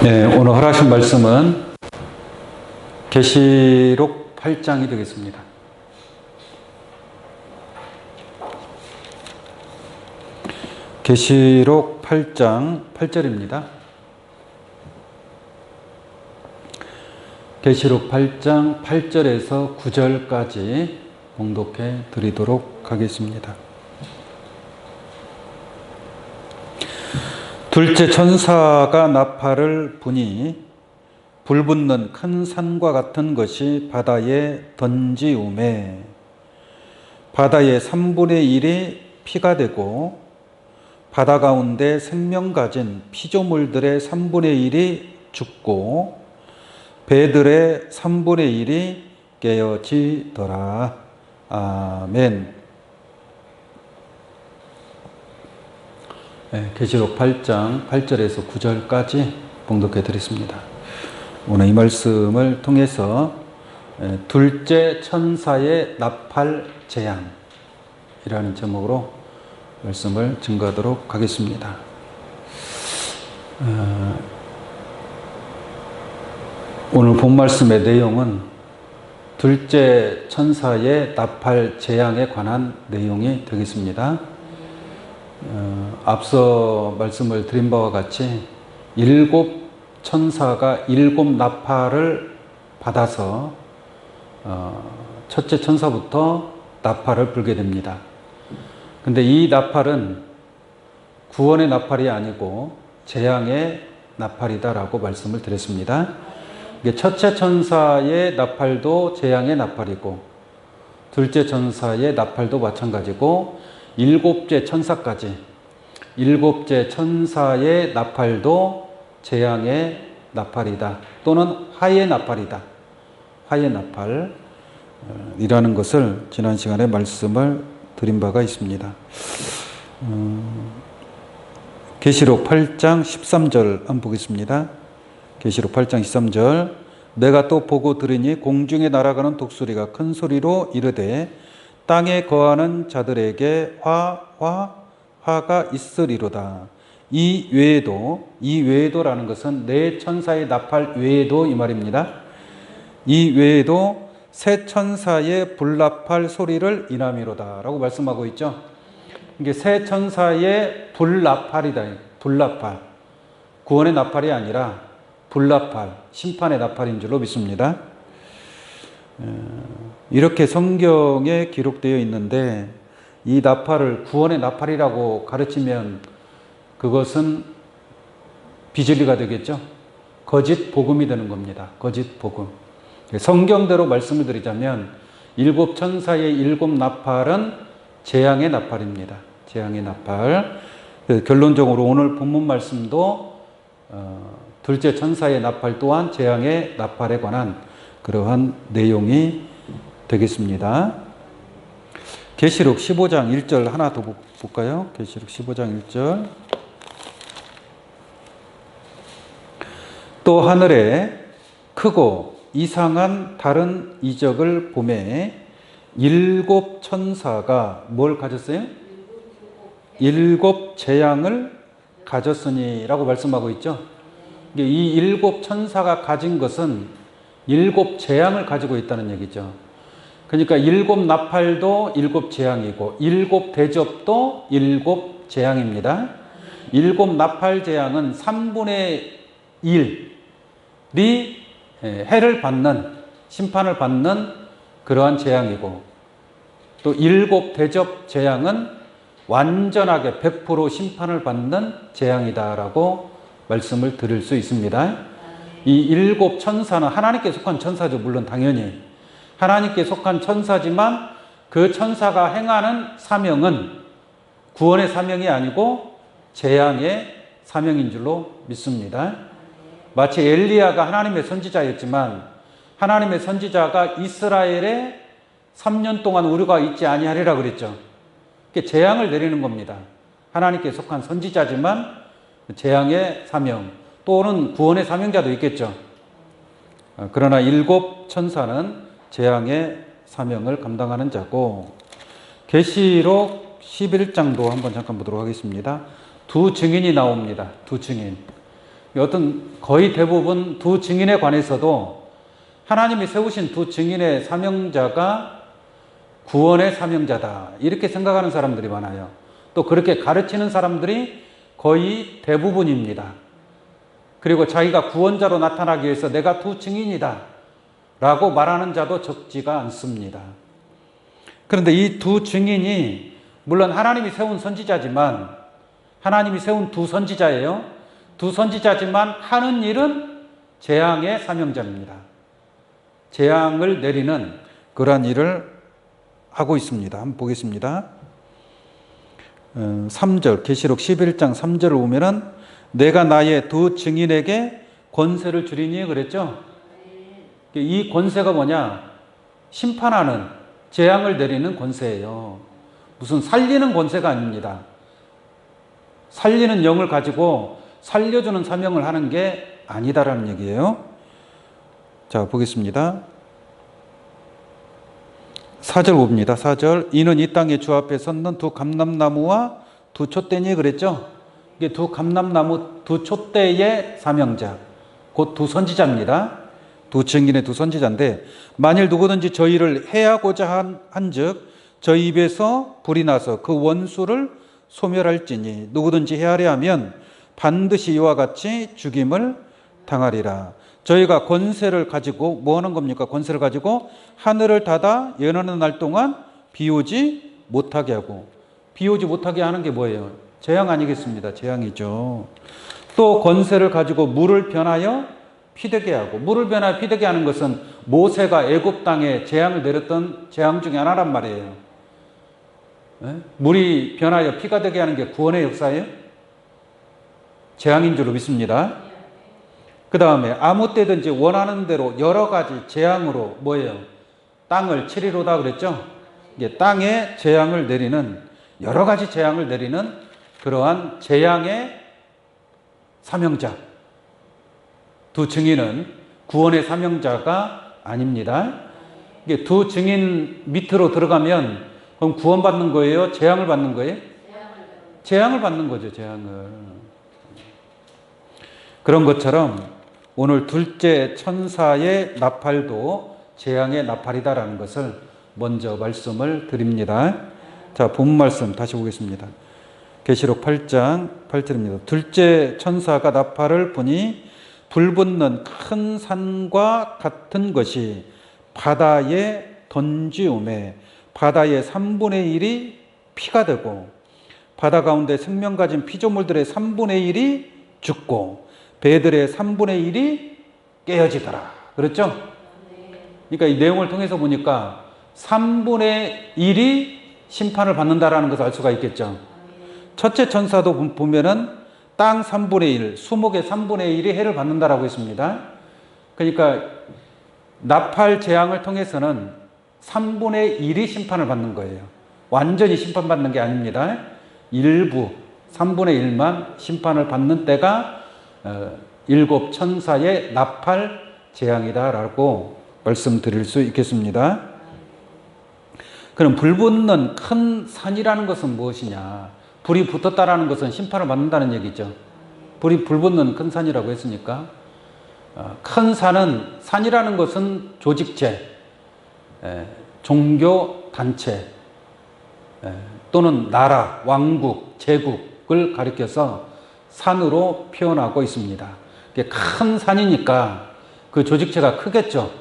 네, 오늘 허락하신 말씀은 계시록 8장이 되겠습니다. 계시록 8장 8절입니다. 계시록 8장 8절에서 9절까지 봉독해 드리도록 하겠습니다. 둘째 천사가 나팔을 부니 불붙는 큰 산과 같은 것이 바다에 던지우매 바다의 3분의 1이 피가 되고 바다 가운데 생명 가진 피조물들의 3분의 1이 죽고 배들의 3분의 1이 깨어지더라. 아멘. 네, 계시록 8장 8절에서 9절까지 봉독해 드렸습니다. 오늘 이 말씀을 통해서 둘째 천사의 나팔 재앙이라는 제목으로 말씀을 증거하도록 하겠습니다. 오늘 본 말씀의 내용은 둘째 천사의 나팔 재앙에 관한 내용이 되겠습니다. 앞서 말씀을 드린 바와 같이 7 천사가 7 나팔을 받아서 첫째 천사부터 나팔을 불게 됩니다. 근데 이 나팔은 구원의 나팔이 아니고 재앙의 나팔이다라고 말씀을 드렸습니다. 첫째 천사의 나팔도 재앙의 나팔이고 둘째 천사의 나팔도 마찬가지고 일곱째 천사까지 일곱째 천사의 나팔도 재앙의 나팔이다 또는 화의 나팔이다. 화의 나팔이라는 것을 지난 시간에 말씀을 드린 바가 있습니다. 계시록 8장 13절 한번 보겠습니다. 계시록 8장 13절 내가 또 보고 들으니 공중에 날아가는 독수리가 큰 소리로 이르되 땅에 거하는 자들에게 화가 있으리로다. 이 외에도라는 것은 네 천사의 나팔 외에도 이 말입니다. 이 외에도 세 천사의 불나팔 소리를 인함이로다 라고 말씀하고 있죠. 이게 세 천사의 불나팔이다. 불나팔. 구원의 나팔이 아니라 불나팔, 심판의 나팔인 줄로 믿습니다. 이렇게 성경에 기록되어 있는데 이 나팔을 구원의 나팔이라고 가르치면 그것은 비진리가 되겠죠. 거짓 복음이 되는 겁니다. 거짓 복음. 성경대로 말씀을 드리자면 7 천사의 7 나팔은 재앙의 나팔입니다. 재앙의 나팔. 결론적으로 오늘 본문 말씀도 둘째 천사의 나팔 또한 재앙의 나팔에 관한 그러한 내용이 되겠습니다. 계시록 15장 1절 하나 더 볼까요? 계시록 15장 1절 또 하늘에 크고 이상한 다른 이적을 보매 7 천사가 뭘 가졌어요? 7 재앙을 가졌으니 라고 말씀하고 있죠. 이 7 천사가 가진 것은 7 재앙을 가지고 있다는 얘기죠. 그러니까 7 나팔도 7 재앙이고 7 대접도 7 재앙입니다. 7 나팔 재앙은 3분의 1이 해를 받는 심판을 받는 그러한 재앙이고 또 7 대접 재앙은 완전하게 100% 심판을 받는 재앙이다라고 말씀을 드릴 수 있습니다. 이 7 천사는 하나님께 속한 천사죠. 물론 당연히 하나님께 속한 천사지만 그 천사가 행하는 사명은 구원의 사명이 아니고 재앙의 사명인 줄로 믿습니다. 마치 엘리야가 하나님의 선지자였지만 하나님의 선지자가 이스라엘에 3년 동안 우려가 있지 아니하리라 그랬죠. 재앙을 내리는 겁니다. 하나님께 속한 선지자지만 재앙의 사명 또는 구원의 사명자도 있겠죠. 그러나 7 천사는 재앙의 사명을 감당하는 자고 계시록 11장도 한번 잠깐 보도록 하겠습니다. 두 증인이 나옵니다. 두 증인. 어떤 거의 대부분 두 증인에 관해서도 하나님이 세우신 두 증인의 사명자가 구원의 사명자다, 이렇게 생각하는 사람들이 많아요. 또 그렇게 가르치는 사람들이 거의 대부분입니다. 그리고 자기가 구원자로 나타나기 위해서 내가 두 증인이다 라고 말하는 자도 적지가 않습니다. 그런데 이 두 증인이 물론 하나님이 세운 선지자지만, 하나님이 세운 두 선지자예요. 두 선지자지만 하는 일은 재앙의 사명자입니다. 재앙을 내리는 그러한 일을 하고 있습니다. 한번 보겠습니다. 3절, 계시록 11장 3절을 보면은 내가 나의 두 증인에게 권세를 주리니 그랬죠. 이 권세가 뭐냐? 심판하는, 재앙을 내리는 권세예요. 무슨 살리는 권세가 아닙니다. 살리는 영을 가지고 살려주는 사명을 하는 게 아니다라는 얘기예요. 자, 보겠습니다. 4절 봅니다. 4절. 이는 이 땅의 주 앞에 섰는 두 감람나무와 두 촛대니 그랬죠. 이게 두 감람나무, 두 촛대의 사명자, 곧 두 선지자입니다. 두 증인의 두 선지자인데, 만일 누구든지 저희를 해하고자 한즉 저희 입에서 불이 나서 그 원수를 소멸할지니 누구든지 해하려 하면 반드시 이와 같이 죽임을 당하리라. 저희가 권세를 가지고 뭐 하는 겁니까? 권세를 가지고 하늘을 닫아 연하는 날 동안 비 오지 못하게 하고, 비 오지 못하게 하는 게 뭐예요? 재앙 아니겠습니다. 재앙이죠. 또 권세를 가지고 물을 변하여 피되게 하고, 물을 변하여 피되게 하는 것은 모세가 애굽 땅에 재앙을 내렸던 재앙 중에 하나란 말이에요. 물이 변하여 피가 되게 하는 게 구원의 역사예요? 재앙인 줄로 믿습니다. 그 다음에 아무 때든지 원하는 대로 여러 가지 재앙으로 뭐예요? 땅을 치리로다 그랬죠? 이게 땅에 재앙을 내리는, 여러 가지 재앙을 내리는 그러한 재앙의 사명자. 두 증인은 구원의 사명자가 아닙니다. 이게 두 증인 밑으로 들어가면 그럼 구원받는 거예요? 재앙을 받는 거예요? 재앙을 받는 거죠, 재앙을. 그런 것처럼 오늘 둘째 천사의 나팔도 재앙의 나팔이다라는 것을 먼저 말씀을 드립니다. 자, 본 말씀 다시 보겠습니다. 계시록 8장 8절입니다. 둘째 천사가 나팔을 부니 불붙는 큰 산과 같은 것이 바다에 던지오매 바다의 3분의 1이 피가 되고 바다 가운데 생명 가진 피조물들의 3분의 1이 죽고 배들의 3분의 1이 깨어지더라. 그렇죠? 그러니까 이 내용을 통해서 보니까 3분의 1이 심판을 받는다라는 것을 알 수가 있겠죠. 첫째 천사도 보면은 땅 3분의 1, 수목의 3분의 1이 해를 받는다라고 했습니다. 그러니까 나팔 재앙을 통해서는 3분의 1이 심판을 받는 거예요. 완전히 심판받는 게 아닙니다. 일부 3분의 1만 심판을 받는 때가 일곱 천사의 나팔 재앙이다라고 말씀드릴 수 있겠습니다. 그럼 불붙는 큰 산이라는 것은 무엇이냐? 불이 붙었다라는 것은 심판을 받는다는 얘기죠. 불이 불붙는 큰 산이라고 했으니까 큰 산은, 산이라는 것은 조직체, 종교 단체 또는 나라, 왕국, 제국을 가리켜서 산으로 표현하고 있습니다. 큰 산이니까 그 조직체가 크겠죠.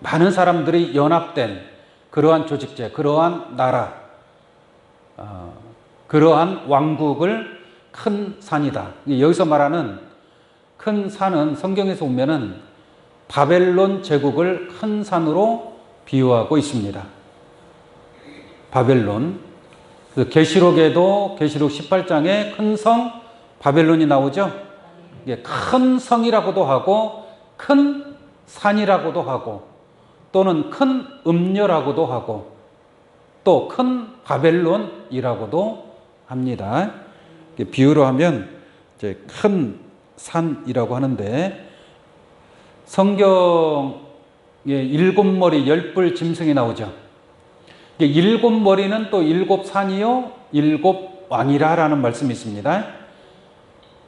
많은 사람들이 연합된 그러한 조직체, 그러한 나라, 그러한 왕국을 큰 산이다. 여기서 말하는 큰 산은 성경에서 보면은 바벨론 제국을 큰 산으로 비유하고 있습니다. 바벨론. 계시록에도 계시록 18장에 큰 성 바벨론이 나오죠. 큰 성이라고도 하고 큰 산이라고도 하고 또는 큰 음녀라고도 하고 또 큰 바벨론이라고도 합니다. 비유로 하면 이제 큰 산이라고 하는데 성경에 7머리 10뿔 짐승이 나오죠. 7머리는 또 7산이요 7왕이라라는 말씀이 있습니다.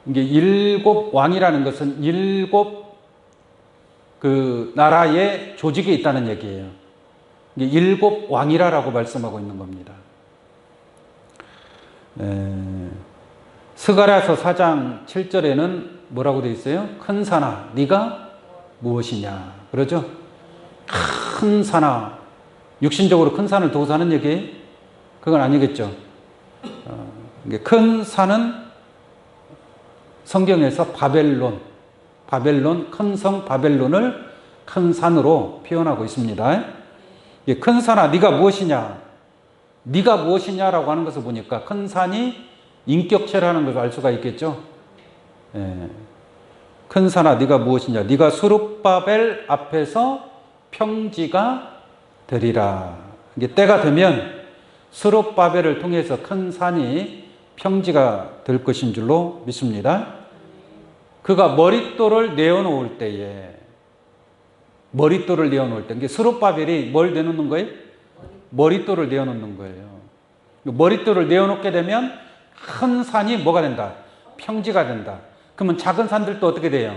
이게 일곱 왕이라는 것은 일곱 그 나라의 조직이 있다는 얘기예요. 이게 일곱 왕이라라고 말씀하고 있는 겁니다. 스가랴서 4장 7절에는 뭐라고 되어 있어요? 큰 산아, 네가 무엇이냐? 그러죠? 큰 산아, 육신적으로 큰 산을 두고 사는 얘기? 그건 아니겠죠. 큰 산은 성경에서 바벨론, 큰 성 바벨론을 큰 산으로 표현하고 있습니다. 큰 산아, 네가 무엇이냐? 네가 무엇이냐라고 하는 것을 보니까 큰 산이 인격체라는 것을 알 수가 있겠죠. 큰 산아, 네가 무엇이냐? 네가 스룹바벨 앞에서 평지가 되리라. 이게 때가 되면 스룹바벨을 통해서 큰 산이 평지가 될 것인 줄로 믿습니다. 그가 머릿돌을 내어놓을 때에, 이게 스룹바벨이 뭘 내놓는 거예요? 머릿돌을 내어놓는 거예요. 머릿돌을 내어놓게 되면 큰 산이 뭐가 된다? 평지가 된다. 그러면 작은 산들도 어떻게 돼요?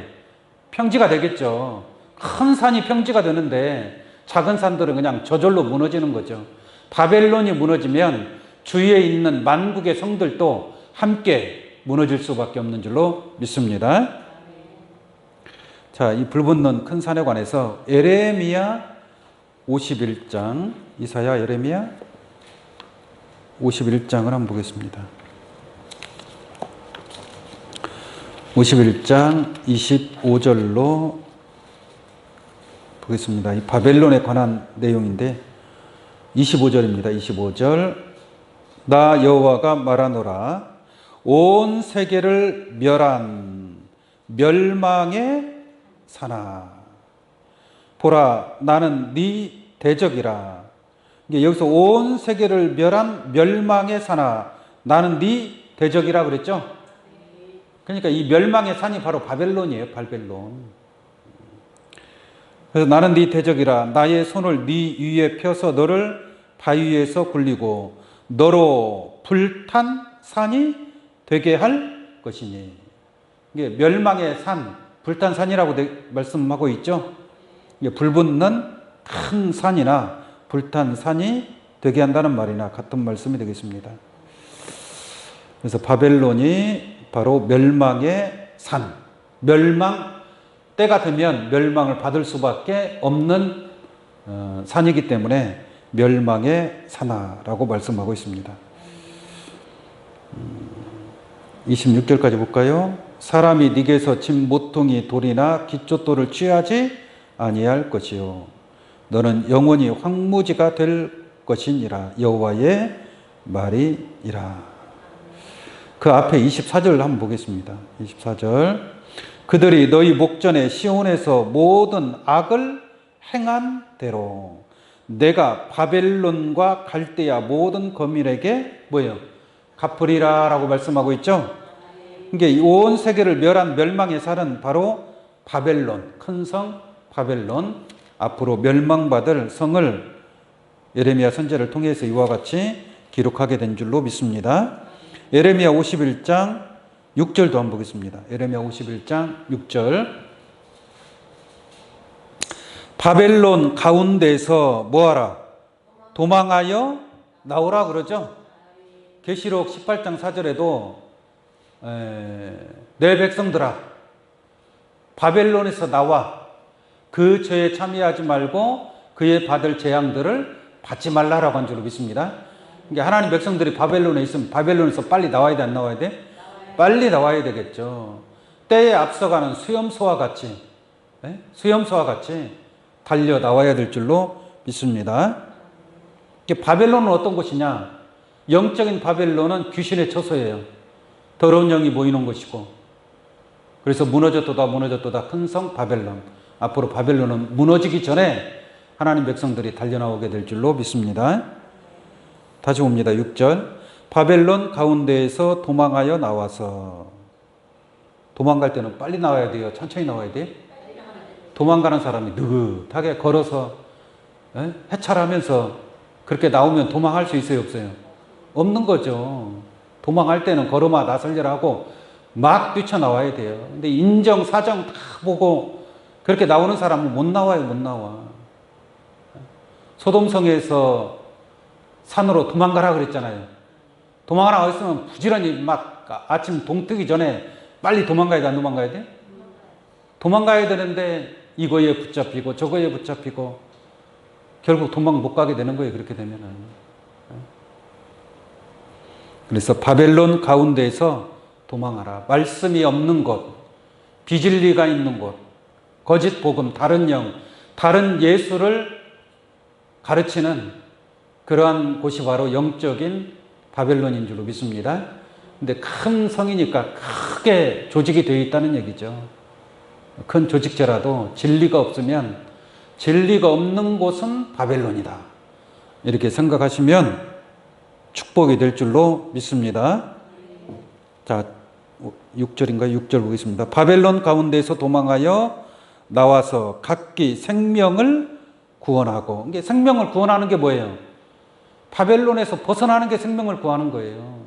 평지가 되겠죠. 큰 산이 평지가 되는데 작은 산들은 그냥 저절로 무너지는 거죠. 바벨론이 무너지면 주위에 있는 만국의 성들도 함께 무너질 수밖에 없는 줄로 믿습니다. 자, 이 불붙는 큰 산에 관해서 예레미야 51장, 이사야, 예레미야 51장을 한번 보겠습니다. 51장 25절로 보겠습니다. 이 바벨론에 관한 내용인데 25절입니다. 25절. 나 여호와가 말하노라. 온 세계를 멸한 멸망의 산아. 보라, 나는 네 대적이라. 여기서 온 세계를 멸한 멸망의 산아. 나는 네 대적이라 그랬죠? 그러니까 이 멸망의 산이 바로 바벨론이에요. 바벨론. 그래서 나는 네 대적이라. 나의 손을 네 위에 펴서 너를 바위에서 굴리고 너로 불탄 산이 되게 할 것이니. 이게 멸망의 산, 불탄 산이라고 말씀하고 있죠. 이게 불붙는 큰 산이나 불탄 산이 되게 한다는 말이나 같은 말씀이 되겠습니다. 그래서 바벨론이 바로 멸망의 산, 때가 되면 멸망을 받을 수밖에 없는 산이기 때문에 멸망의 산하라고 말씀하고 있습니다. 26절까지 볼까요? 사람이 네게서 진 모퉁이 돌이나 기초돌을 취하지 아니할 것이요 너는 영원히 황무지가 될 것이니라. 여호와의 말이니라. 그 앞에 24절을 한번 보겠습니다. 24절. 그들이 너희 목전에 시온에서 모든 악을 행한 대로 내가 바벨론과 갈대아 모든 거민에게 뭐예요? 갚으리라 라고 말씀하고 있죠. 이게 온 세계를 멸한 멸망의 살은 바로 바벨론, 큰 성 바벨론, 앞으로 멸망받을 성을 예레미야 선지자를 통해서 이와 같이 기록하게 된 줄로 믿습니다. 예레미야 51장 6절도 한번 보겠습니다. 예레미야 51장 6절. 바벨론 가운데서 뭐하라? 도망하여 나오라 그러죠. 계시록 18장 4절에도 내 백성들아 바벨론에서 나와 그 죄에 참여하지 말고 그에 받을 재앙들을 받지 말라라고 한 줄로 믿습니다. 그러니까 하나님 백성들이 바벨론에 있으면 바벨론에서 빨리 나와야 돼, 안 나와야 돼? 빨리 나와야 되겠죠. 때에 앞서가는 수염소와 같이 달려 나와야 될 줄로 믿습니다. 바벨론은 어떤 곳이냐? 영적인 바벨론은 귀신의 처소예요. 더러운 영이 모이는 곳이고, 그래서 무너졌도다 큰 성 바벨론. 앞으로 바벨론은 무너지기 전에 하나님 백성들이 달려나오게 될 줄로 믿습니다. 다시 봅니다. 6절. 바벨론 가운데에서 도망하여 나와서. 도망갈 때는 빨리 나와야 돼요? 천천히 나와야 돼요? 도망가는 사람이 느긋하게 걸어서 해찰하면서 그렇게 나오면 도망할 수 있어요? 없어요? 없는 거죠. 도망할 때는 걸어마 나설려라 하고 막 뛰쳐나와야 돼요. 근데 인정, 사정 다 보고 그렇게 나오는 사람은 못 나와요, 못 나와. 소돔성에서 산으로 도망가라 그랬잖아요. 도망가라 했으면 부지런히 막 아침 동 뜨기 전에 빨리 도망가야 돼, 안 도망가야 돼? 도망가야 되는데 이거에 붙잡히고 저거에 붙잡히고 결국 도망 못 가게 되는 거예요, 그렇게 되면은. 그래서 바벨론 가운데에서 도망하라. 말씀이 없는 곳, 비진리가 있는 곳, 거짓 복음, 다른 영, 다른 예수를 가르치는 그러한 곳이 바로 영적인 바벨론인 줄로 믿습니다. 근데 큰 성이니까 크게 조직이 되어 있다는 얘기죠. 큰 조직체라도 진리가 없으면 진리가 없는 곳은 바벨론이다. 이렇게 생각하시면 축복이 될 줄로 믿습니다. 자, 6절인가? 6절 보겠습니다. 바벨론 가운데에서 도망하여 나와서 각기 생명을 구원하고. 이게 생명을 구원하는 게 뭐예요? 바벨론에서 벗어나는 게 생명을 구하는 거예요.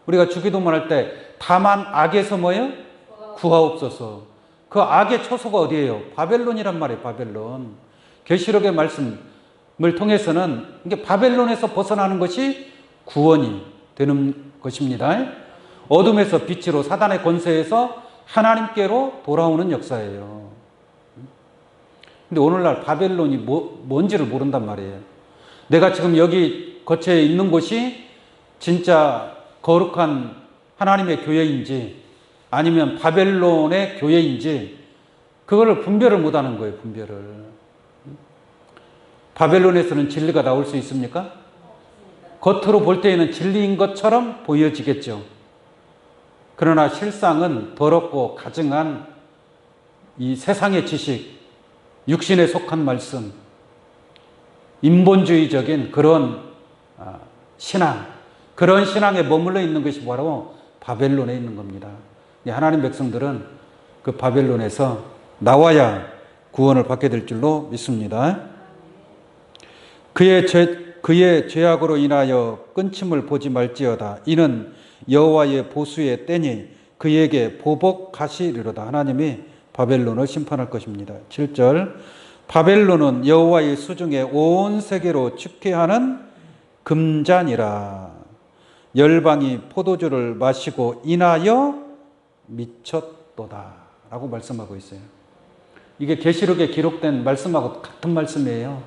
우리가 주기도문 할 때 다만 악에서 뭐예요? 구하옵소서. 그 악의 초소가 어디예요? 바벨론이란 말이에요. 바벨론. 계시록의 말씀을 통해서는 이게 바벨론에서 벗어나는 것이 구원이 되는 것입니다. 어둠에서 빛으로 사단의 권세에서 하나님께로 돌아오는 역사예요. 근데 오늘날 바벨론이 뭔지를 모른단 말이에요. 내가 지금 여기 거처에 있는 곳이 진짜 거룩한 하나님의 교회인지 아니면 바벨론의 교회인지 그거를 분별을 못하는 거예요. 분별을. 바벨론에서는 진리가 나올 수 있습니까? 겉으로 볼 때에는 진리인 것처럼 보여지겠죠. 그러나 실상은 더럽고 가증한 이 세상의 지식, 육신에 속한 말씀, 인본주의적인 그런 신앙, 그런 신앙에 머물러 있는 것이 바로 바벨론에 있는 겁니다. 하나님 백성들은 그 바벨론에서 나와야 구원을 받게 될 줄로 믿습니다. 그의 죄악으로 인하여 끊침을 보지 말지어다. 이는 여호와의 보수의 때니 그에게 보복하시리로다. 하나님이 바벨론을 심판할 것입니다. 7절 바벨론은 여호와의 수중에 온 세계로 축회하는 금잔이라. 열방이 포도주를 마시고 인하여 미쳤도다 라고 말씀하고 있어요. 이게 계시록에 기록된 말씀하고 같은 말씀이에요.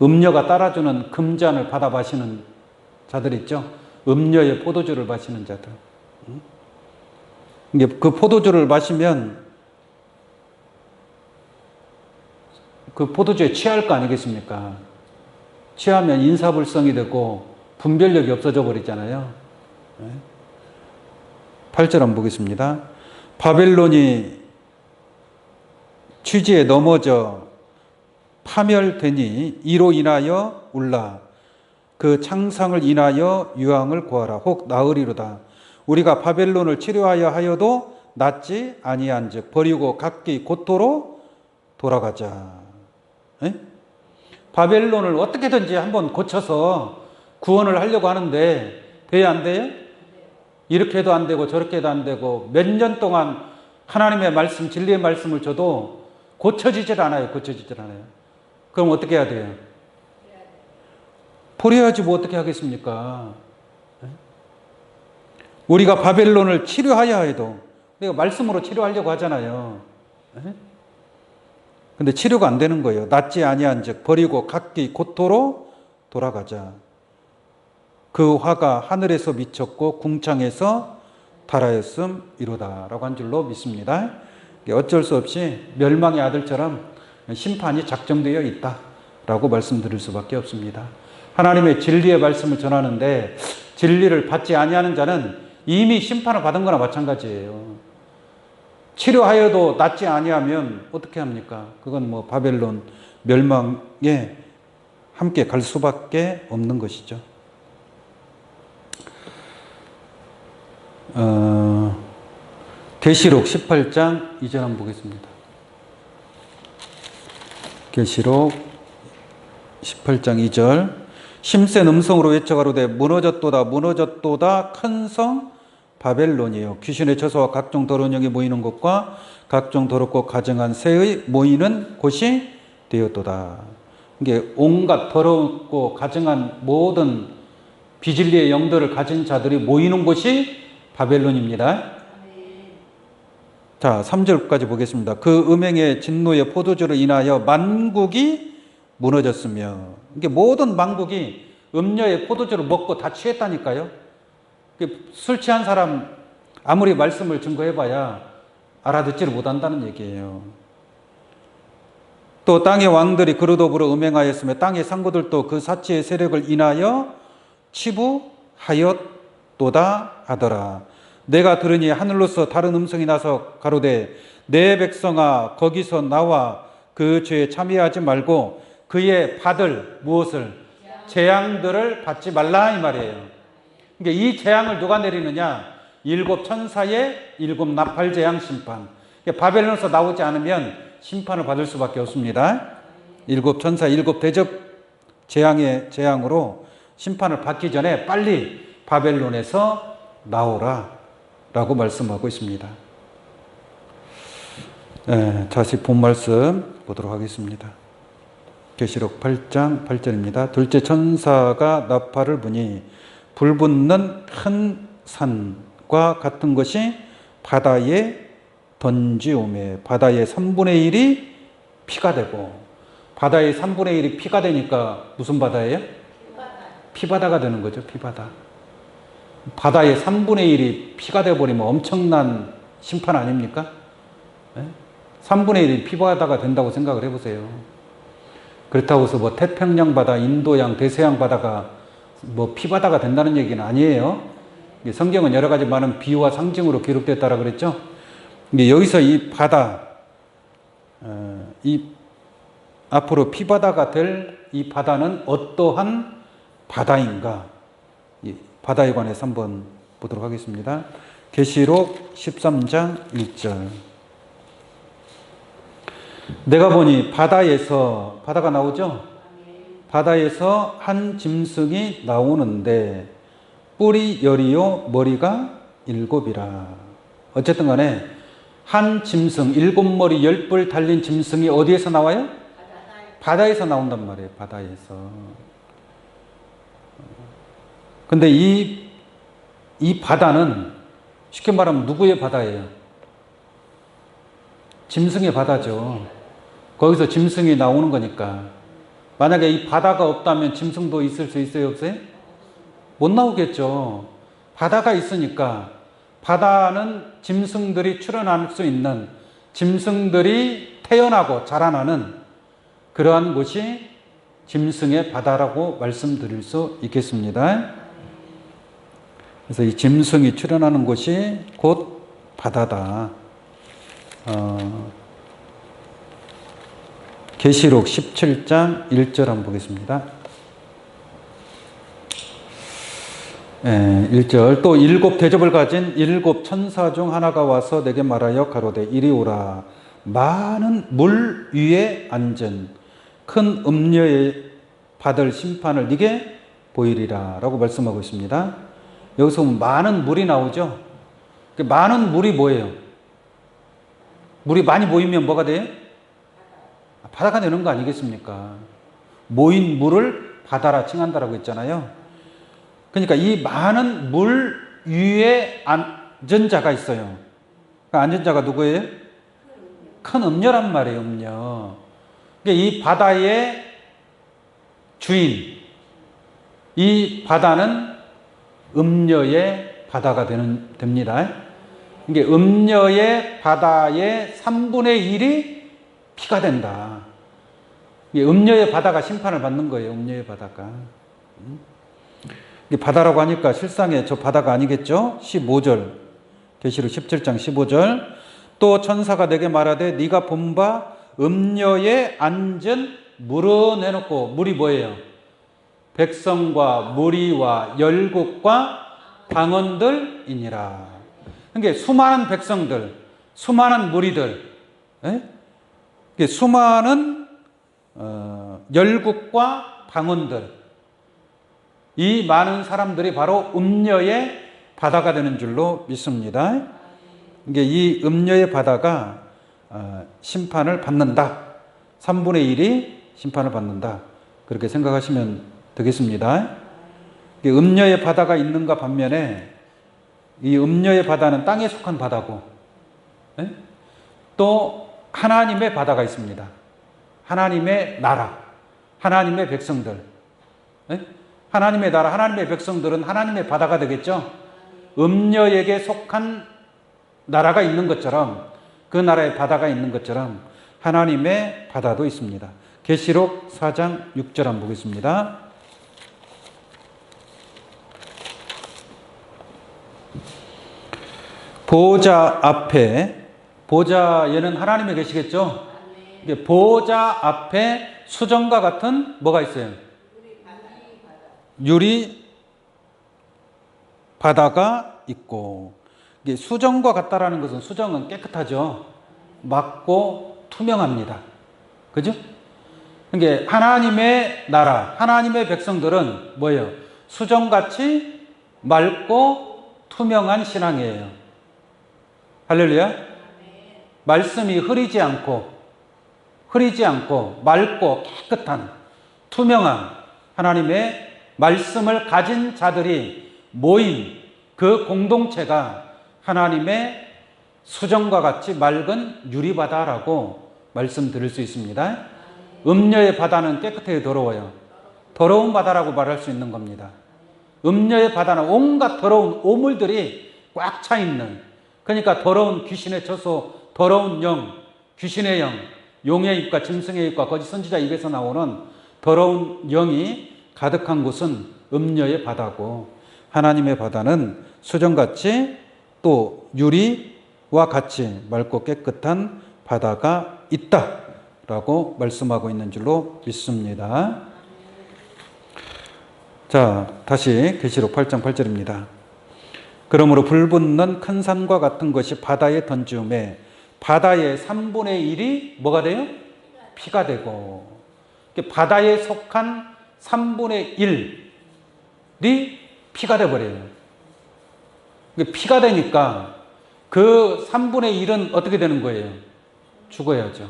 음녀가 따라주는 금잔을 받아 마시는 자들 있죠. 음녀의 포도주를 마시는 자들. 이게 그 포도주를 마시면 그 포도주에 취할 거 아니겠습니까? 취하면 인사불성이 되고 분별력이 없어져 버리잖아요. 8절 한번 보겠습니다. 바벨론이 취지에 넘어져 파멸되니 이로 인하여 울라. 그 창상을 인하여 유황을 구하라. 혹 나으리로다. 우리가 바벨론을 치료하여 하여도 낫지 아니한즉 버리고 각기 고토로 돌아가자. 에? 바벨론을 어떻게든지 한번 고쳐서 구원을 하려고 하는데 돼야 안 돼요? 이렇게 해도 안 되고 저렇게 해도 안 되고 몇 년 동안 하나님의 말씀, 진리의 말씀을 줘도 고쳐지질 않아요. 고쳐지질 않아요. 그럼 어떻게 해야 돼요? 버려야지 뭐 어떻게 하겠습니까? 우리가 바벨론을 치료하여 해도 우리가 말씀으로 치료하려고 하잖아요. 근데 치료가 안 되는 거예요. 낫지 아니한즉 버리고 각기 고토로 돌아가자. 그 화가 하늘에서 미쳤고 궁창에서 달하였음이로다라고 한 줄로 믿습니다. 어쩔 수 없이 멸망의 아들처럼 심판이 작정되어 있다라고 말씀드릴 수밖에 없습니다. 하나님의 진리의 말씀을 전하는데 진리를 받지 아니하는 자는 이미 심판을 받은 거나 마찬가지예요. 치료하여도 낫지 아니하면 어떻게 합니까? 그건 뭐 바벨론 멸망에 함께 갈 수밖에 없는 것이죠. 계시록 18장 2절 한번 보겠습니다. 계시록 18장 2절 심센 음성으로 외쳐가로되 무너졌도다 무너졌도다 큰 성 바벨론이요. 귀신의 처소와 각종 더러운 영이 모이는 곳과 각종 더럽고 가증한 새의 모이는 곳이 되었도다. 이게 온갖 더럽고 가증한 모든 비진리의 영들을 가진 자들이 모이는 곳이 바벨론입니다. 자, 3절까지 보겠습니다. 그 음행의 진노의 포도주로 인하여 만국이 무너졌으며, 이게 모든 만국이 음녀의 포도주를 먹고 다 취했다니까요. 술 취한 사람 아무리 말씀을 증거해봐야 알아듣지를 못한다는 얘기예요. 또 땅의 왕들이 그로 더불어 음행하였으며 땅의 상고들도 그 사치의 세력을 인하여 치부하였도다 하더라. 내가 들으니 하늘로서 다른 음성이 나서 가로되 내 백성아 거기서 나와 그 죄에 참여하지 말고 그의 받을 무엇을 재앙들을 받지 말라 이 말이에요. 그러니까 이 재앙을 누가 내리느냐? 일곱 천사의 일곱 나팔 재앙 심판. 그러니까 바벨론에서 나오지 않으면 심판을 받을 수밖에 없습니다. 일곱 천사 일곱 대접 재앙의 재앙으로 심판을 받기 전에 빨리 바벨론에서 나오라 라고 말씀하고 있습니다. 자세히 본 말씀 보도록 하겠습니다. 계시록 8장 8절입니다. 둘째 천사가 나팔을 부니 불붙는 큰 산과 같은 것이 바다에 던지오매 바다의 3분의 1이 피가 되고, 바다의 3분의 1이 피가 되니까 무슨 바다예요? 피바다가 되는 거죠. 피바다. 바다의 3분의 1이 피가 되어버리면 엄청난 심판 아닙니까? 3분의 1이 피바다가 된다고 생각을 해보세요. 그렇다고 해서 뭐 태평양 바다, 인도양, 대서양 바다가 뭐 피바다가 된다는 얘기는 아니에요. 성경은 여러 가지 많은 비유와 상징으로 기록됐다라 그랬죠. 근데 여기서 이 바다, 이 앞으로 피바다가 될 이 바다는 어떠한 바다인가? 이 바다에 관해서 한번 보도록 하겠습니다. 계시록 13장 1절. 내가 보니 바다에서, 바다가 나오죠? 바다에서 한 짐승이 나오는데 뿔이 열이요 머리가 7이라. 어쨌든 간에 한 짐승, 7머리 10뿔 달린 짐승이 어디에서 나와요? 바다에서 나온단 말이에요. 바다에서. 근데 이 바다는 쉽게 말하면 누구의 바다예요? 짐승의 바다죠. 거기서 짐승이 나오는 거니까. 만약에 이 바다가 없다면 짐승도 있을 수 있어요, 없어요? 못 나오겠죠. 바다가 있으니까 바다는 짐승들이 출현할 수 있는, 짐승들이 태어나고 자라나는 그러한 곳이 짐승의 바다라고 말씀드릴 수 있겠습니다. 그래서 이 짐승이 출현하는 곳이 곧 바다다. 계시록 17장 1절 한번 보겠습니다. 1절. 또 7 대접을 가진 7 천사 중 하나가 와서 내게 말하여 가로되 이리 오라. 많은 물 위에 앉은 큰 음녀의 받을 심판을 네게 보이리라 라고 말씀하고 있습니다. 여기서 많은 물이 나오죠. 많은 물이 뭐예요? 물이 많이 모이면 뭐가 돼요? 바다가 되는 거 아니겠습니까? 모인 물을 바다라 칭한다라고 했잖아요. 그러니까 이 많은 물 위에 앉은 자가 있어요. 그 앉은 자가 누구예요? 큰 음녀란 말이에요. 음녀. 그러니까 이 바다의 주인, 이 바다는 음녀의 바다가 됩니다. 이게 음녀의 바다의 3분의 1이 피가 된다. 이게 음녀의 바다가 심판을 받는 거예요. 음녀의 바다가. 이게 바다라고 하니까 실상에 저 바다가 아니겠죠? 15절. 계시록 17장 15절. 또 천사가 내게 말하되 네가 본 바 음녀에 앉은 물어내놓고, 물이 뭐예요? 백성과 무리와 열국과 방언들이니라. 그러니까 수많은 백성들, 수많은 무리들, 수많은 열국과 방언들, 이 많은 사람들이 바로 음녀의 바다가 되는 줄로 믿습니다. 이게 이 음녀의 바다가 심판을 받는다. 3분의 1이 심판을 받는다. 그렇게 생각하시면 되겠습니다. 음녀의 바다가 있는가 반면에 이 음녀의 바다는 땅에 속한 바다고, 또 하나님의 바다가 있습니다. 하나님의 나라, 하나님의 백성들. 하나님의 나라, 하나님의 백성들은 하나님의 바다가 되겠죠. 음녀에게 속한 나라가 있는 것처럼, 그 나라의 바다가 있는 것처럼 하나님의 바다도 있습니다. 계시록 4장 6절 한번 보겠습니다. 보호자 앞에, 보호자에는 하나님이 계시겠죠? 보호자 앞에 수정과 같은 뭐가 있어요? 유리 바다가 있고, 이게 수정과 같다라는 것은, 수정은 깨끗하죠. 맑고 투명합니다. 그죠? 이게 하나님의 나라, 하나님의 백성들은 뭐예요? 수정같이 맑고 투명한 신앙이에요. 할렐루야. 말씀이 흐리지 않고 맑고 깨끗한 투명한 하나님의 말씀을 가진 자들이 모인 그 공동체가 하나님의 수정과 같이 맑은 유리바다라고 말씀드릴 수 있습니다. 음녀의 바다는 깨끗하게 더러워요. 더러운 바다라고 말할 수 있는 겁니다. 음녀의 바다는 온갖 더러운 오물들이 꽉 차 있는, 그러니까 더러운 귀신의 처소, 더러운 영, 귀신의 영, 용의 입과 짐승의 입과 거짓 선지자 입에서 나오는 더러운 영이 가득한 곳은 음녀의 바다고, 하나님의 바다는 수정같이 또 유리와 같이 맑고 깨끗한 바다가 있다라고 말씀하고 있는 줄로 믿습니다. 자, 다시 계시록 8장 8절입니다. 그러므로 불붙는 큰 산과 같은 것이 바다에 던지음에 바다의 3분의 1이 뭐가 돼요? 피가 되고, 바다에 속한 3분의 1이 피가 돼버려요. 피가 되니까 그 3분의 1은 어떻게 되는 거예요? 죽어야죠.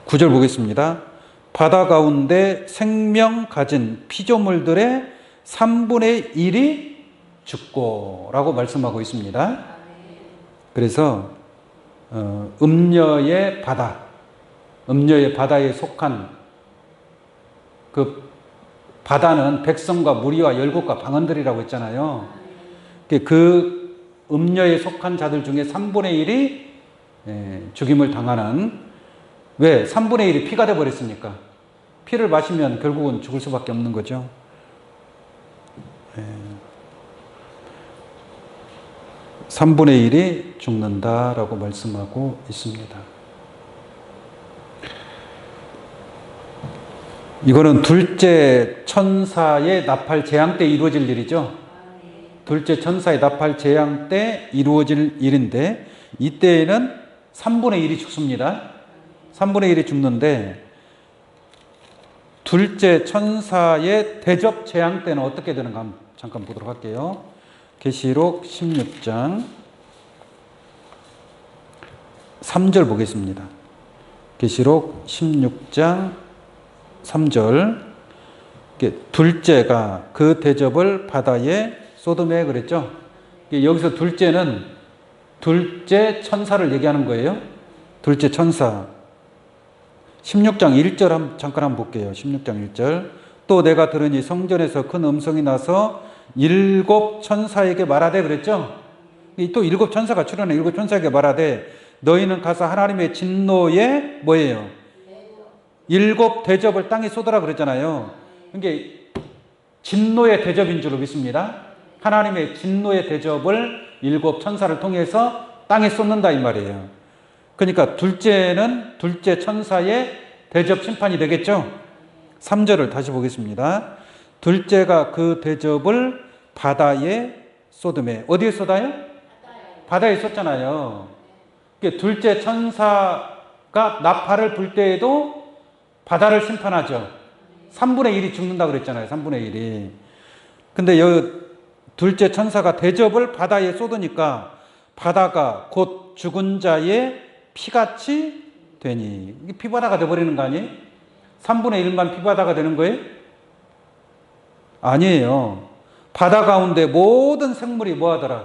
9절 보겠습니다. 바다 가운데 생명 가진 피조물들의 3분의 1이 죽고 라고 말씀하고 있습니다. 그래서 음녀의 바다, 음녀의 바다에 속한 그 바다는 백성과 무리와 열국과 방언들이라고 했잖아요. 그 음녀에 속한 자들 중에 3분의 1이 죽임을 당하는, 왜 3분의 1이 피가 되어버렸습니까? 피를 마시면 결국은 죽을 수밖에 없는 거죠. 3분의 1이 죽는다라고 말씀하고 있습니다. 이거는 둘째 천사의 나팔 재앙 때 이루어질 일이죠. 둘째 천사의 나팔 재앙 때 이루어질 일인데, 이때에는 3분의 1이 죽습니다. 3분의 1이 죽는데, 둘째 천사의 대접 재앙 때는 어떻게 되는가 잠깐 보도록 할게요. 계시록 16장 3절 보겠습니다. 계시록 16장 3절, 둘째가 그 대접을 바다에 쏟음에 그랬죠. 여기서 둘째는 둘째 천사를 얘기하는 거예요. 둘째 천사. 16장 1절 잠깐 한번 볼게요. 16장 1절. 또 내가 들으니 성전에서 큰 음성이 나서 7 천사에게 말하되 그랬죠. 또 7 천사가 출현해 7 천사에게 말하되 너희는 가서 하나님의 진노에 뭐예요? 7 대접을 땅에 쏟으라 그랬잖아요. 이게 진노의 대접인 줄로 믿습니다. 하나님의 진노의 대접을 7 천사를 통해서 땅에 쏟는다 이 말이에요. 그러니까 둘째는 둘째 천사의 대접 심판이 되겠죠. 3절을 다시 보겠습니다. 둘째가 그 대접을 바다에 쏟음에, 어디에 쏟아요? 바다에 쏟잖아요. 둘째 천사가 나팔을 불 때에도 바다를 심판하죠. 3분의 1이 죽는다 그랬잖아요. 3분의 1이. 근데 여 둘째 천사가 대접을 바다에 쏟으니까 바다가 곧 죽은 자의 피같이 되니. 이게 피바다가 돼버리는 거 아니에요? 3분의 1만 피바다가 되는 거예요? 아니에요. 바다 가운데 모든 생물이 뭐 하더라?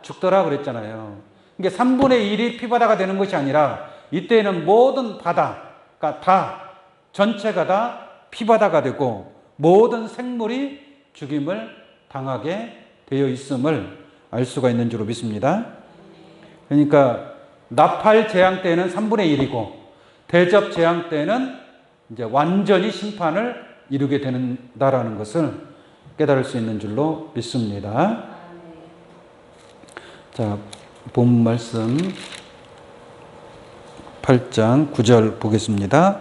죽더라 그랬잖아요. 이게 3분의 1이 피바다가 되는 것이 아니라 이때는 모든 바다가 다 전체가 다 피바다가 되고 모든 생물이 죽임을 당하게 되어 있음을 알 수가 있는 줄로 믿습니다. 그러니까 나팔 재앙 때는 3분의 1이고 대접 재앙 때는 이제 완전히 심판을 이루게 된다라는 것을 깨달을 수 있는 줄로 믿습니다. 자, 본 말씀 8장 9절 보겠습니다.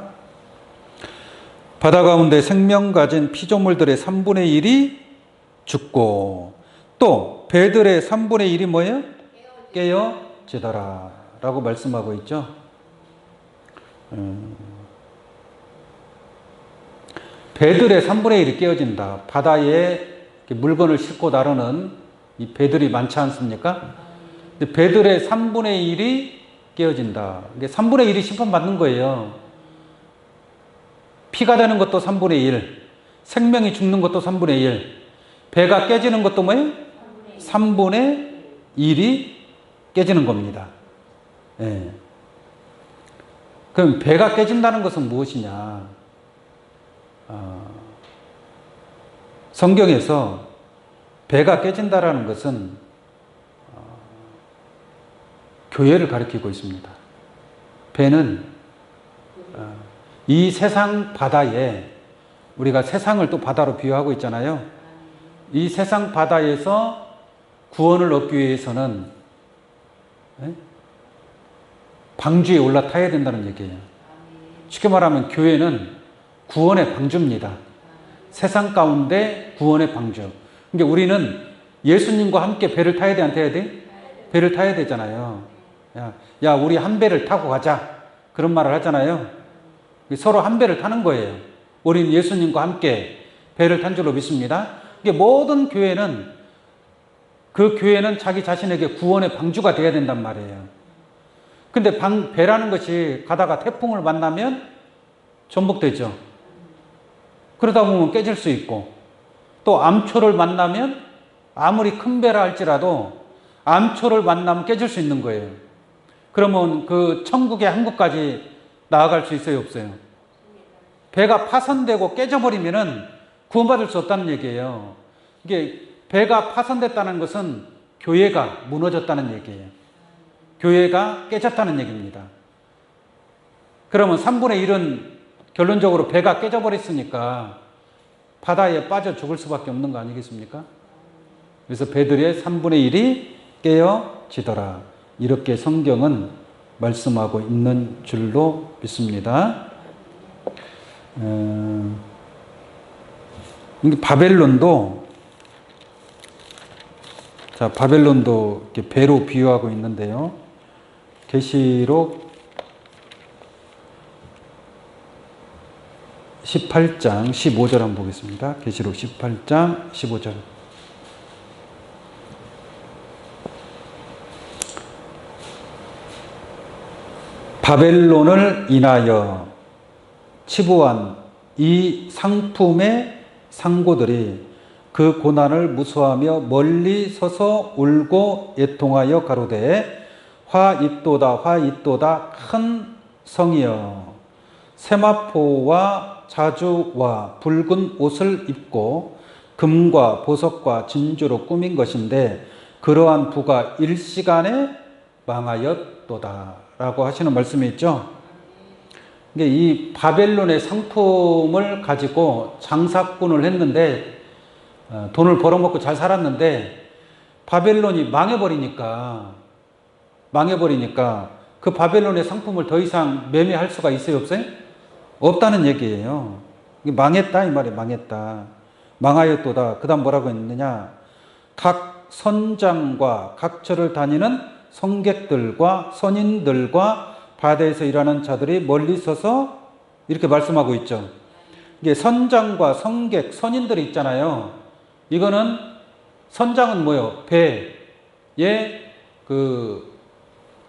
바다 가운데 생명 가진 피조물들의 3분의 1이 죽고 또 배들의 3분의 1이 뭐예요? 깨어지더라 라고 말씀하고 있죠. 배들의 3분의 1이 깨어진다. 바다에 물건을 싣고 나르는 이 배들이 많지 않습니까? 배들의 3분의 1이 깨어진다. 이게 3분의 1이 심판받는 거예요. 피가 되는 것도 3분의 1, 생명이 죽는 것도 3분의 1, 배가 깨지는 것도 뭐예요? 3분의 1이 깨지는 겁니다. 예. 그럼 배가 깨진다는 것은 무엇이냐? 성경에서 배가 깨진다라는 것은 교회를 가리키고 있습니다. 배는 이 세상 바다에 우리가 세상을 또 바다로 비유하고 있잖아요. 이 세상 바다에서 구원을 얻기 위해서는 방주에 올라타야 된다는 얘기예요. 쉽게 말하면 교회는 구원의 방주입니다. 세상 가운데 구원의 방주. 그러니까 우리는 예수님과 함께 배를 타야 돼, 안 타야 돼? 배를 타야 되잖아요. 야, 우리 한 배를 타고 가자. 그런 말을 하잖아요. 서로 한 배를 타는 거예요. 우리는 예수님과 함께 배를 탄 줄로 믿습니다. 이게 모든 교회는 그 교회는 자기 자신에게 구원의 방주가 되어야 된단 말이에요. 근데 배라는 것이 가다가 태풍을 만나면 전복되죠. 그러다 보면 깨질 수 있고 또 암초를 만나면 아무리 큰 배라 할지라도 암초를 만나면 깨질 수 있는 거예요. 그러면 그 천국의 항구까지 나아갈 수 있어요, 없어요? 배가 파손되고 깨져버리면은 구원받을 수 없다는 얘기예요. 이게 배가 파손됐다는 것은 교회가 무너졌다는 얘기예요. 교회가 깨졌다는 얘기입니다. 그러면 3분의 1은 결론적으로 배가 깨져버렸으니까 바다에 빠져 죽을 수밖에 없는 거 아니겠습니까? 그래서 배들의 3분의 1이 깨어지더라. 이렇게 성경은 말씀하고 있는 줄로 믿습니다. 바벨론도 이렇게 배로 비유하고 있는데요. 계시록 18장 15절 한번 보겠습니다. 계시록 18장 15절. 바벨론을 인하여 치부한 이 상품의 상고들이 그 고난을 무수하며 멀리 서서 울고 애통하여 가로되 화 있도다 큰 성이여 세마포와 자주와 붉은 옷을 입고 금과 보석과 진주로 꾸민 것인데 그러한 부가 일시간에 망하였도다 라고 하시는 말씀이 있죠. 이 바벨론의 상품을 가지고 장사꾼을 했는데 돈을 벌어먹고 잘 살았는데 바벨론이 망해버리니까 그 바벨론의 상품을 더 이상 매매할 수가 있어요, 없어요? 없다는 얘기예요. 망했다 이 말이에요. 망했다. 망하였도다. 그 다음 뭐라고 했느냐? 각 선장과 각 처를 다니는 성객들과 선인들과 바다에서 일하는 자들이 멀리 서서 이렇게 말씀하고 있죠. 이게 선장과 성객, 선인들이 있잖아요. 이거는 선장은 뭐요? 배에 그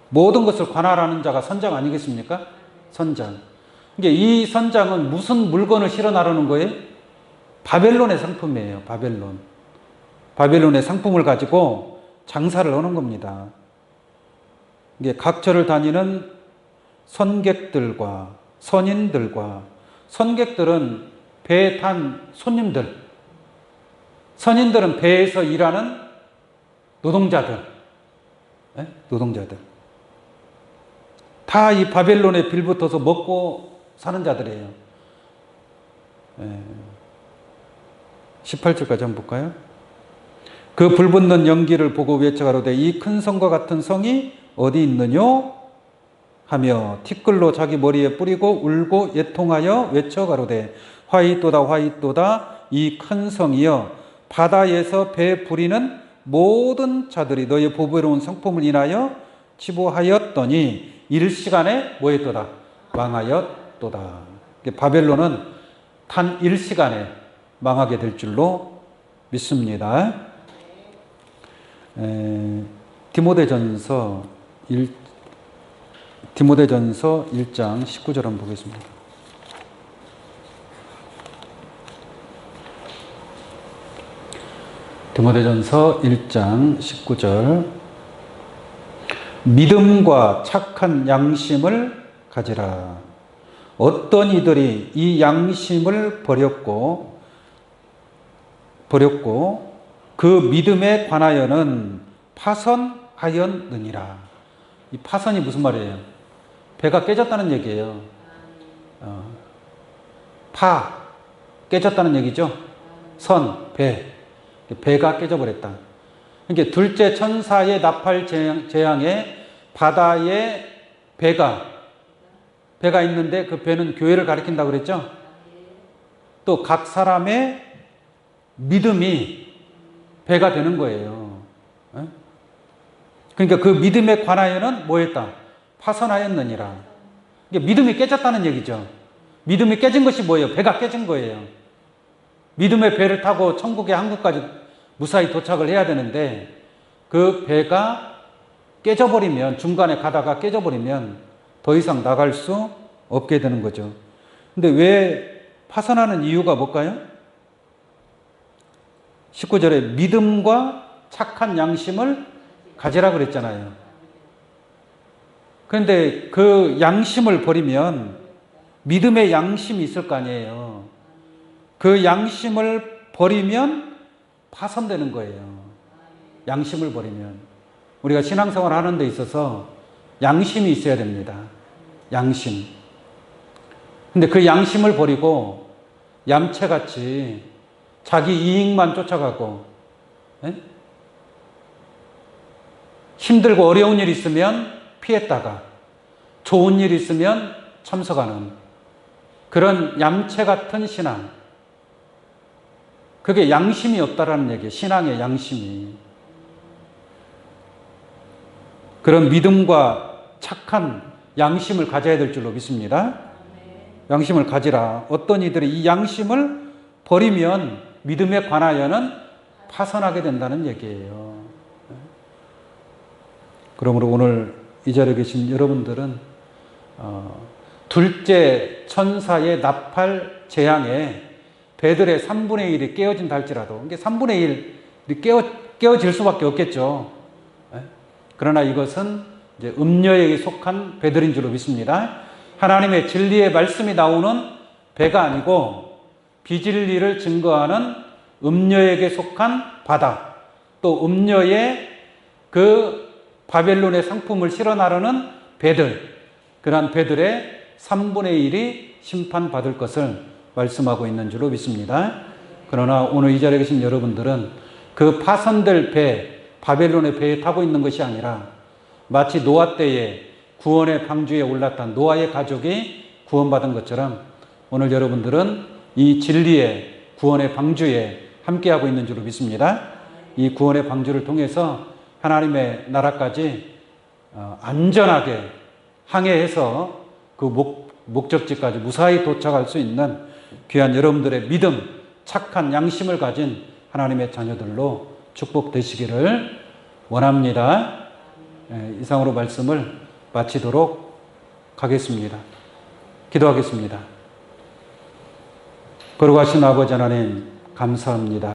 모든 것을 관할하는 자가 선장 아니겠습니까? 선장. 이게 이 선장은 무슨 물건을 실어 나르는 거예요? 바벨론의 상품이에요. 바벨론. 바벨론의 상품을 가지고 장사를 하는 겁니다. 이게 각처를 다니는 선객들과 선인들과, 선객들은 배에 탄 손님들, 선인들은 배에서 일하는 노동자들, 노동자들. 다 이 바벨론에 빌붙어서 먹고 사는 자들이에요. 18절까지 한번 볼까요? 그 불붙는 연기를 보고 외쳐가로되 이 큰 성과 같은 성이 어디 있느뇨? 하며 티끌로 자기 머리에 뿌리고 울고 애통하여 외쳐가로되 화이또다 화이또다 이 큰 성이여 바다에서 배 부리는 모든 자들이 너의 보배로운 성품을 인하여 치부하였더니 일시간에 뭐했도다? 망하였도다. 바벨론은 단 일시간에 망하게 될 줄로 믿습니다. 디모데전서 1장 19절 한번 보겠습니다. 디모데전서 1장 19절 믿음과 착한 양심을 가지라. 어떤 이들이 이 양심을 버렸고 그 믿음에 관하여는 파선하였느니라. 이 파선이 무슨 말이에요? 배가 깨졌다는 얘기예요. 깨졌다는 얘기죠. 배가 깨져버렸다. 그러니까 둘째 천사의 나팔 재앙에 바다에 배가 있는데 그 배는 교회를 가리킨다고 그랬죠. 또 각 사람의 믿음이 배가 되는 거예요. 그러니까 그 믿음에 관하여는 뭐했다? 파선하였느니라. 그러니까 믿음이 깨졌다는 얘기죠. 믿음이 깨진 것이 뭐예요? 배가 깨진 거예요. 믿음의 배를 타고 천국의 항구까지 무사히 도착을 해야 되는데 그 배가 깨져버리면, 중간에 가다가 깨져버리면 더 이상 나갈 수 없게 되는 거죠. 근데 왜 파선하는 이유가 뭘까요? 19절에 믿음과 착한 양심을 가지라 그랬잖아요. 그런데 그 양심을 버리면 믿음의 양심이 있을 거 아니에요. 그 양심을 버리면 파선되는 거예요. 양심을 버리면. 우리가 신앙생활 하는 데 있어서 양심이 있어야 됩니다. 양심. 근데 그 양심을 버리고 얌체같이 자기 이익만 쫓아가고, 힘들고 어려운 일 있으면 피했다가 좋은 일 있으면 참석하는 그런 얌체 같은 신앙. 그게 양심이 없다라는 얘기예요. 신앙의 양심이. 그런 믿음과 착한 양심을 가져야 될 줄로 믿습니다. 양심을 가지라. 어떤 이들이 이 양심을 버리면 믿음에 관하여는 파선하게 된다는 얘기예요. 그러므로 오늘 이 자리에 계신 여러분들은 둘째 천사의 나팔 재앙에 배들의 3분의 1이 깨어진다 할지라도, 이게 3분의 1이 깨어질 수밖에 없겠죠. 그러나 이것은 이제 음녀에게 속한 배들인 줄로 믿습니다. 하나님의 진리의 말씀이 나오는 배가 아니고 비진리를 증거하는 음녀에게 속한 바다, 또 음녀의 그 바벨론의 상품을 실어 나르는 배들, 그러한 배들의 3분의 1이 심판받을 것을 말씀하고 있는 줄로 믿습니다. 그러나 오늘 이 자리에 계신 여러분들은 그 파선될 배, 바벨론의 배에 타고 있는 것이 아니라 마치 노아 때에 구원의 방주에 올랐던 노아의 가족이 구원받은 것처럼 오늘 여러분들은 이 진리의 구원의 방주에 함께하고 있는 줄로 믿습니다. 이 구원의 방주를 통해서 하나님의 나라까지 안전하게 항해해서 그 목적지까지 무사히 도착할 수 있는 귀한 여러분들의 믿음, 착한 양심을 가진 하나님의 자녀들로 축복되시기를 원합니다. 이상으로 말씀을 마치도록 하겠습니다. 기도하겠습니다. 거룩하신 아버지 하나님, 감사합니다.